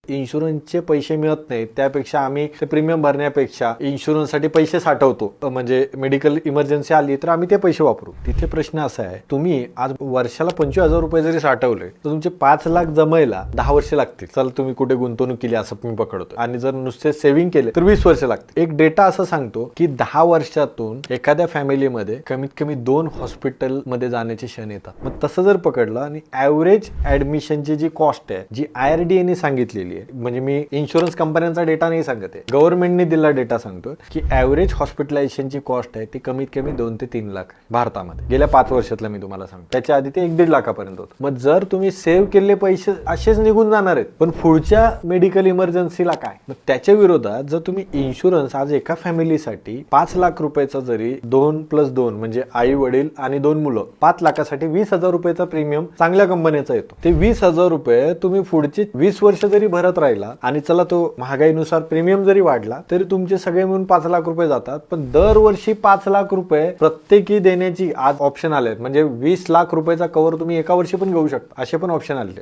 इन्शुरन्सचे पैसे मिळत नाही, त्यापेक्षा आम्ही ते प्रीमियम भरण्यापेक्षा इन्शुरन्ससाठी पैसे साठवतो, म्हणजे मेडिकल इमर्जन्सी आली तर आम्ही ते पैसे वापरू. तिथे प्रश्न असा आहे, तुम्ही आज वर्षाला 25,000 रुपये जरी साठवले तर तुमचे 5 लाख जमायला 10 वर्ष लागतील. चल तुम्ही कुठे गुंतवणूक केली असं मी पकडतो, आणि जर नुसते सेव्हिंग केले तर 20 वर्ष लागतील. एक डेटा असं सांगतो की 10 वर्षातून एखाद्या फॅमिलीमध्ये कमीत कमी 2 हॉस्पिटल मध्ये जाण्याचे क्षण येतात. मग तसं जर पकडलं आणि ऍव्हरेज ऍडमिशनची जी कॉस्ट आहे, जी IRDA ने सांगितलेली, म्हणजे मी इन्शुरन्स कंपन्यांचा डेटा नाही सांगत आहे, गव्हर्नमेंटने दिला डेटा सांगतो की ऍव्हरेज हॉस्पिटलायझेशनची कॉस्ट आहे ती कमीत कमी 2 ते 3 लाख भारतामध्ये गेल्या 5 वर्षातलं मी तुम्हाला सांगतो. त्याच्या आधी ते 1-1.5 लाखापर्यंत होतं. मग जर तुम्ही सेव्ह केलेले पैसे असेच निघून जाणार आहेत, पण पुढच्या मेडिकल इमर्जन्सीला काय? मग त्याच्या विरोधात जर तुम्ही इन्शुरन्स आज एका फॅमिलीसाठी 5 लाख रुपयाचा जरी 2+2 म्हणजे आई वडील आणि 2 मुलं 5 लाखासाठी 20,000 रुपयाचा प्रीमियम चांगल्या कंपनीचा येतो. ते 20,000 रुपये तुम्ही पुढचे 20 वर्ष जरी भरत राहिला आणि चला तो महागाईनुसार प्रीमियम जरी वाढला तरी तुमचे सगळे मिळून 5 लाख रुपये जातात. पण दरवर्षी 5 लाख रुपये प्रत्येकी देण्याची आज ऑप्शन आले, म्हणजे 20 लाख रुपयाचा कव्हर तुम्ही एका वर्षी पण घेऊ शकता, असे पण ऑप्शन आले.